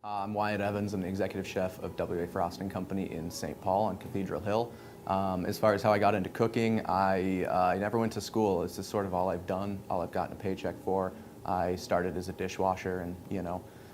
I'm Wyatt Evans. I'm the executive chef of WA Frosting Company in St. Paul on Cathedral Hill. As far as how I got into cooking, I never went to school. This is sort of all I've done, all I've gotten a paycheck for. I started as a dishwasher and,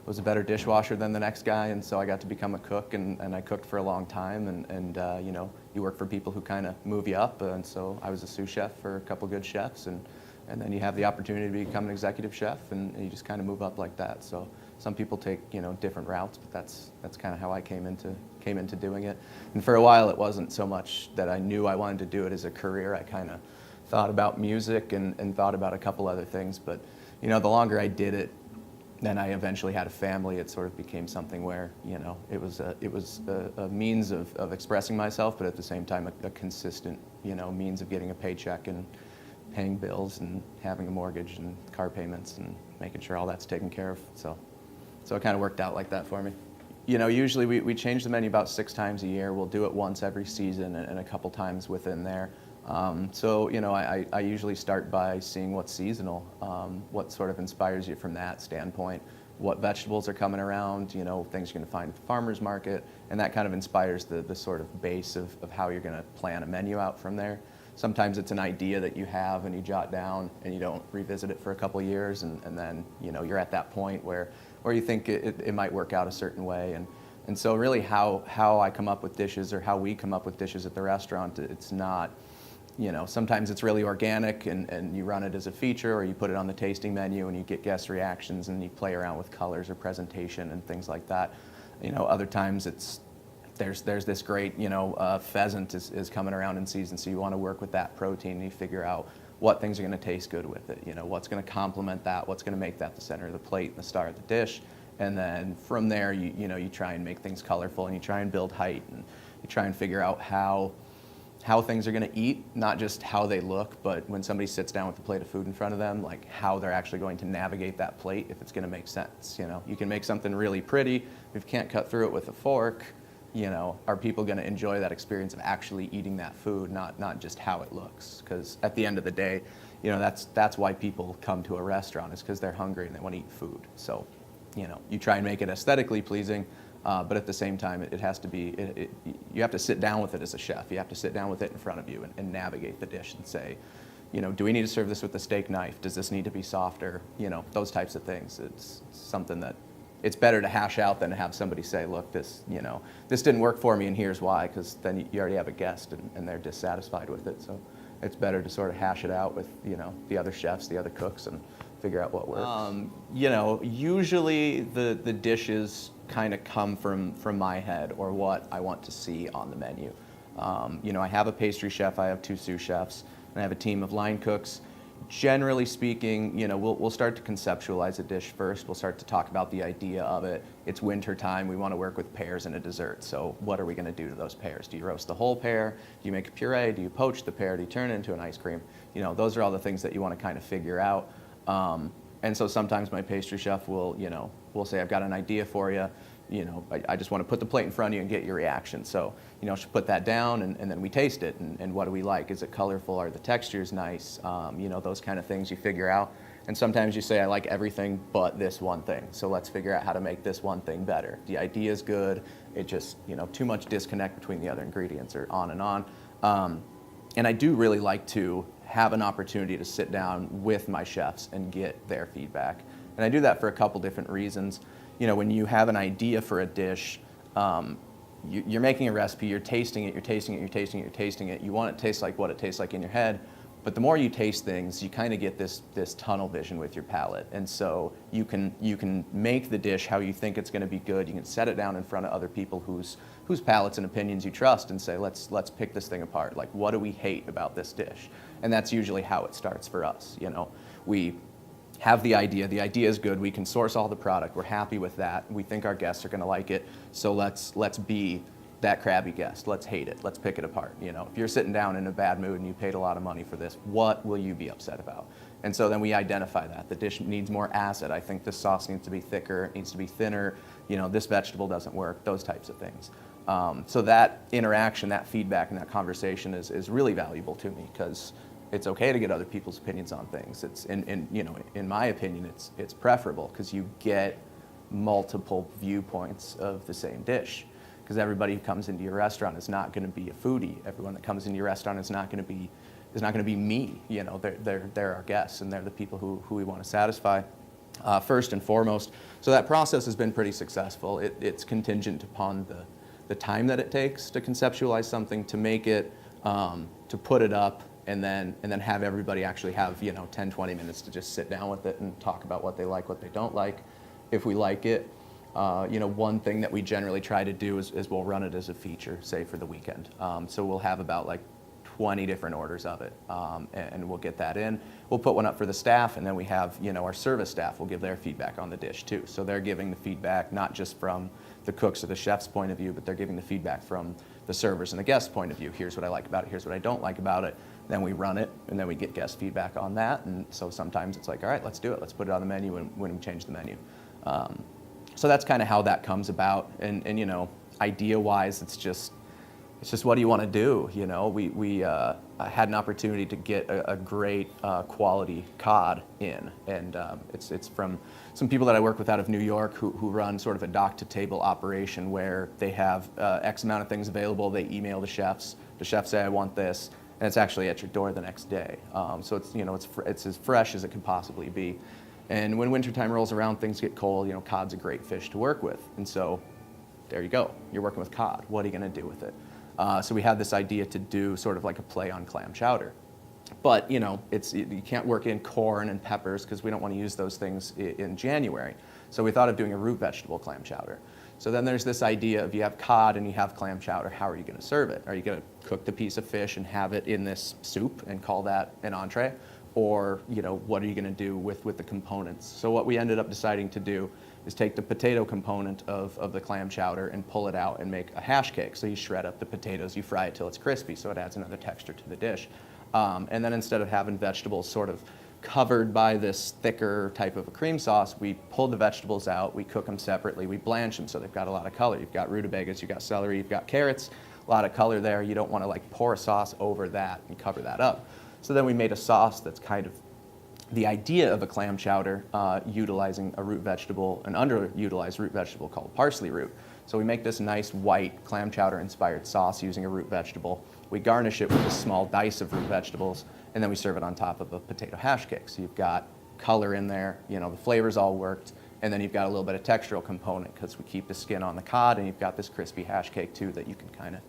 was a better dishwasher than the next guy, and so I got to become a cook, and I cooked for a long time, and you work for people who kind of move you up, and so I was a sous chef for a couple good chefs, and then you have the opportunity to become an executive chef, and you just kind of move up like that. So some people take different routes, but that's kind of how I came into doing it. And for a while, it wasn't so much that I knew I wanted to do it as a career. I kind of thought about music and thought about a couple other things, but the longer I did it, then I eventually had a family. It sort of became something where it was a means of expressing myself, but at the same time a consistent means of getting a paycheck and paying bills and having a mortgage and car payments and making sure all that's taken care of. So it kind of worked out like that for me. Usually we change the menu about 6 times a year. We'll do it once every season and a couple times within there. I usually start by seeing what's seasonal, what sort of inspires you from that standpoint, what vegetables are coming around, things you're going to find at the farmer's market, and that kind of inspires the sort of base of how you're going to plan a menu out from there. Sometimes it's an idea that you have and you jot down and you don't revisit it for a couple of years, and then you're at that point where you think it might work out a certain way. And so really how I come up with dishes, or how we come up with dishes at the restaurant, it's not, sometimes it's really organic and you run it as a feature, or you put it on the tasting menu and you get guest reactions and you play around with colors or presentation and things like that. Other times there's this great, pheasant is coming around in season, so you want to work with that protein and you figure out what things are going to taste good with it, what's going to complement that, what's going to make that the center of the plate and the star of the dish. And then from there, you try and make things colorful and you try and build height and you try and figure out how things are going to eat, not just how they look, but when somebody sits down with a plate of food in front of them, like how they're actually going to navigate that plate, if it's going to make sense. You can make something really pretty, if you can't cut through it with a fork, are people going to enjoy that experience of actually eating that food, not just how it looks? Because at the end of the day, that's why people come to a restaurant, is because they're hungry and they want to eat food. So, you try and make it aesthetically pleasing, but at the same time, it has to be, you have to sit down with it as a chef. You have to sit down with it in front of you and navigate the dish and say, do we need to serve this with a steak knife? Does this need to be softer? Those types of things. It's something that it's better to hash out than to have somebody say, look, this didn't work for me and here's why, because then you already have a guest and they're dissatisfied with it. So it's better to sort of hash it out with, the other chefs, the other cooks, and figure out what works. Usually the dishes kind of come from my head, or what I want to see on the menu. I have a pastry chef, I have 2 sous chefs, and I have a team of line cooks. Generally speaking, we'll start to conceptualize a dish first. We'll start to talk about the idea of it. It's winter time. We want to work with pears in a dessert. So what are we going to do to those pears? Do you roast the whole pear? Do you make a puree? Do you poach the pear? Do you turn it into an ice cream? Those are all the things that you want to kind of figure out. And so sometimes my pastry chef will say, I've got an idea for you. I just want to put the plate in front of you and get your reaction. So, she'll put that down and then we taste it. And what do we like? Is it colorful? Are the textures nice? Those kind of things you figure out. And sometimes you say, I like everything but this one thing. So let's figure out how to make this one thing better. The idea is good. It just, too much disconnect between the other ingredients, or on and on. And I do really like to have an opportunity to sit down with my chefs and get their feedback. And I do that for a couple different reasons. When you have an idea for a dish, you're making a recipe, you're tasting it, you want it to taste like what it tastes like in your head, but the more you taste things, you kind of get this tunnel vision with your palate. And so you can make the dish how you think it's going to be good. You can set it down in front of other people whose palates and opinions you trust and say, let's pick this thing apart. Like, what do we hate about this dish? And that's usually how it starts for us. We have the idea is good, we can source all the product, we're happy with that, we think our guests are going to like it, so let's be that crabby guest, let's hate it, let's pick it apart. If you're sitting down in a bad mood and you paid a lot of money for this, what will you be upset about? And so then we identify that. The dish needs more acid, I think this sauce needs to be thicker, it needs to be thinner, this vegetable doesn't work, those types of things. So that interaction, that feedback, and that conversation is really valuable to me, because it's okay to get other people's opinions on things. It's in my opinion, it's preferable, because you get multiple viewpoints of the same dish. Because everybody who comes into your restaurant is not going to be a foodie. Everyone that comes into your restaurant is not going to be me. You know, they're our guests, and they're the people who we want to satisfy first and foremost. So that process has been pretty successful. It's contingent upon the time that it takes to conceptualize something, to make it, to put it up, and then have everybody actually have 10, 20 minutes to just sit down with it and talk about what they like, what they don't like. If we like it. One thing that we generally try to do is we'll run it as a feature, say for the weekend. So we'll have about like 20 different orders of it, and we'll get that in. We'll put one up for the staff, and then we have, our service staff will give their feedback on the dish too. So they're giving the feedback not just from the cooks or the chef's point of view, but they're giving the feedback from the servers and the guest's point of view. Here's what I like about it, here's what I don't like about it. Then we run it, and then we get guest feedback on that. And so sometimes it's like, all right, let's do it. Let's put it on the menu when we change the menu. So that's kind of how that comes about, and idea-wise, it's just what do you want to do? We had an opportunity to get a great quality cod in, and it's from some people that I work with out of New York who run sort of a dock-to-table operation where they have X amount of things available. They email the chefs. The chefs say, I want this, and it's actually at your door the next day. So it's as fresh as it can possibly be. And when wintertime rolls around, things get cold. Cod's a great fish to work with. And so there you go. You're working with cod. What are you going to do with it? So we had this idea to do sort of like a play on clam chowder. But, you can't work in corn and peppers because we don't want to use those things in January. So we thought of doing a root vegetable clam chowder. So then there's this idea of you have cod and you have clam chowder. How are you going to serve it? Are you going to cook the piece of fish and have it in this soup and call that an entree? Or, what are you going to do with the components? So what we ended up deciding to do is take the potato component of the clam chowder and pull it out and make a hash cake. So you shred up the potatoes, you fry it till it's crispy, so it adds another texture to the dish. And then instead of having vegetables sort of covered by this thicker type of a cream sauce, we pull the vegetables out, we cook them separately, we blanch them so they've got a lot of color. You've got rutabagas, you've got celery, you've got carrots, a lot of color there. You don't want to like pour a sauce over that and cover that up. So then we made a sauce that's kind of the idea of a clam chowder, utilizing a root vegetable, an underutilized root vegetable called parsley root. So we make this nice white clam chowder inspired sauce using a root vegetable. We garnish it with a small dice of root vegetables, and then we serve it on top of a potato hash cake. So you've got color in there, the flavors all worked, and then you've got a little bit of textural component because we keep the skin on the cod, and you've got this crispy hash cake too that you can kind of,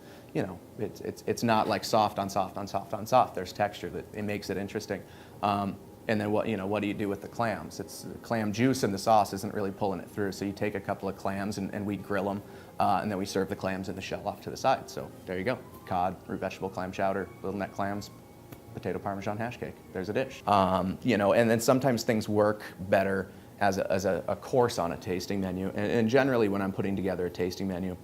it's not like soft on soft on soft on soft. There's texture that it makes it interesting. And then what do you do with the clams? It's the clam juice and the sauce isn't really pulling it through. So you take a couple of clams and we grill them, and then we serve the clams and the shell off to the side. So there you go. Cod, root vegetable clam chowder, little neck clams, potato parmesan hash cake. There's a dish. And then sometimes things work better as a course on a tasting menu. And generally when I'm putting together a tasting menu,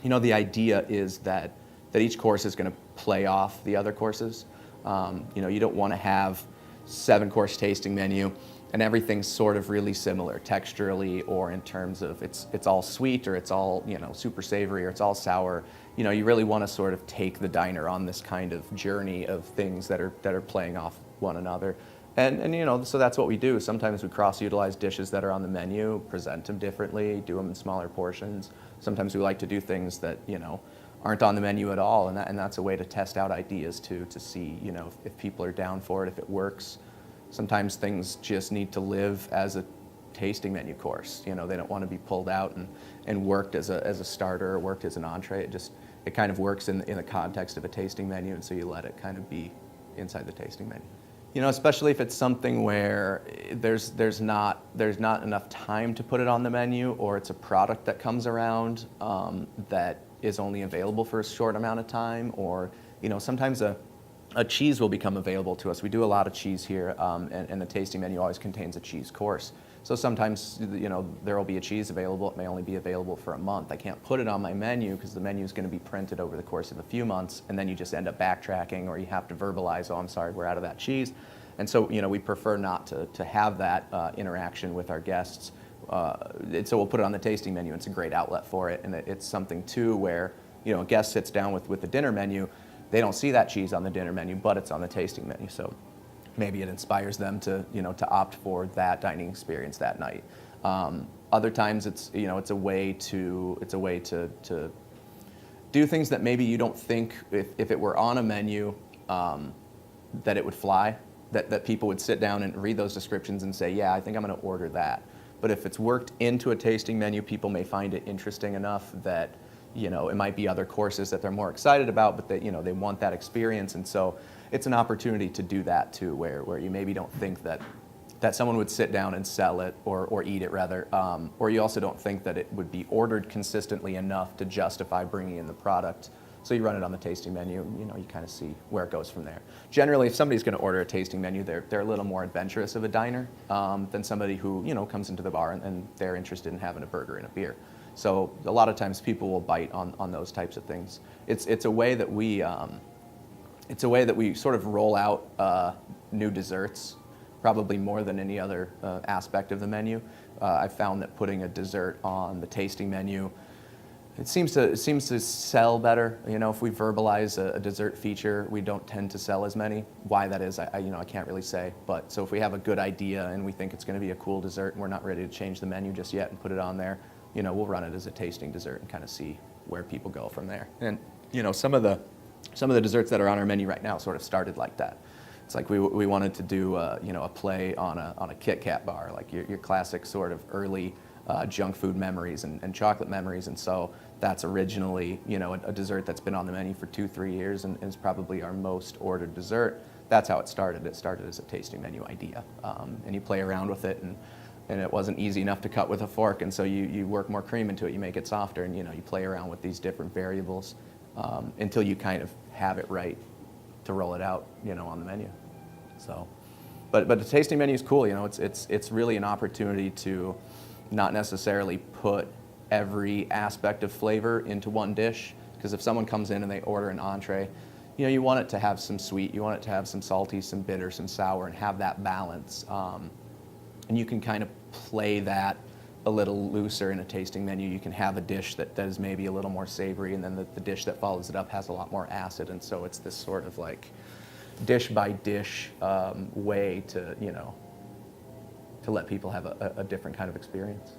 the idea is that each course is going to play off the other courses. You don't want to have 7-course tasting menu and everything's sort of really similar texturally or in terms of it's all sweet or it's all super savory or it's all sour. You really want to sort of take the diner on this kind of journey of things that are playing off one another. And so that's what we do. Sometimes we cross-utilize dishes that are on the menu, present them differently, do them in smaller portions. Sometimes we like to do things that aren't on the menu at all, and that's a way to test out ideas too, to see if people are down for it, if it works. Sometimes things just need to live as a tasting menu course. They don't want to be pulled out and worked as a starter or worked as an entree. It kind of works in the context of a tasting menu, and so you let it kind of be inside the tasting menu. Especially if it's something where there's not enough time to put it on the menu, or it's a product that comes around that is only available for a short amount of time, or sometimes a cheese will become available to us. We do a lot of cheese here, and the tasting menu always contains a cheese course. So sometimes there will be a cheese available. It may only be available for a month. I can't put it on my menu because the menu is going to be printed over the course of a few months, and then you just end up backtracking, or you have to verbalize, oh, I'm sorry, we're out of that cheese. And so we prefer not to have that interaction with our guests. And so we'll put it on the tasting menu. It's a great outlet for it, and it's something too where a guest sits down with the dinner menu. They don't see that cheese on the dinner menu, but it's on the tasting menu. So maybe it inspires them to opt for that dining experience that night. Other times it's it's a way to do things that maybe you don't think if it were on a menu that it would fly, that people would sit down and read those descriptions and say, yeah, I think I'm going to order that. But if it's worked into a tasting menu, people may find it interesting enough that it might be other courses that they're more excited about, but that they want that experience. And so it's an opportunity to do that too, where you maybe don't think that someone would sit down and sell it or eat it rather, or you also don't think that it would be ordered consistently enough to justify bringing in the product. So you run it on the tasting menu, you kind of see where it goes from there. Generally, if somebody's going to order a tasting menu, they're a little more adventurous of a diner than somebody who comes into the bar and they're interested in having a burger and a beer. So a lot of times people will bite on those types of things. It's a way that we sort of roll out new desserts, probably more than any other aspect of the menu. I've found that putting a dessert on the tasting menu, it seems to sell better. If we verbalize a dessert feature, we don't tend to sell as many. Why that is, I can't really say. But so if we have a good idea and we think it's going to be a cool dessert and we're not ready to change the menu just yet and put it on there, we'll run it as a tasting dessert and kind of see where people go from there. And some of the desserts that are on our menu right now sort of started like that. It's like we wanted to do a play on a Kit Kat bar, like your classic sort of early junk food memories and chocolate memories. And so that's originally a dessert that's been on the menu for 2-3 years and is probably our most ordered dessert. That's how it started. It started as a tasting menu idea, and you play around with it, and it wasn't easy enough to cut with a fork, and so you work more cream into it, you make it softer, and you play around with these different variables until you kind of have it right to roll it out on the menu. So but the tasting menu is cool. It's really an opportunity to not necessarily put every aspect of flavor into one dish, because if someone comes in and they order an entree, you want it to have some sweet, you want it to have some salty, some bitter, some sour, and have that balance. And you can kind of play that a little looser in a tasting menu. You can have a dish that is maybe a little more savory, and then the dish that follows it up has a lot more acid, and so it's this sort of like dish by dish way to let people have a different kind of experience.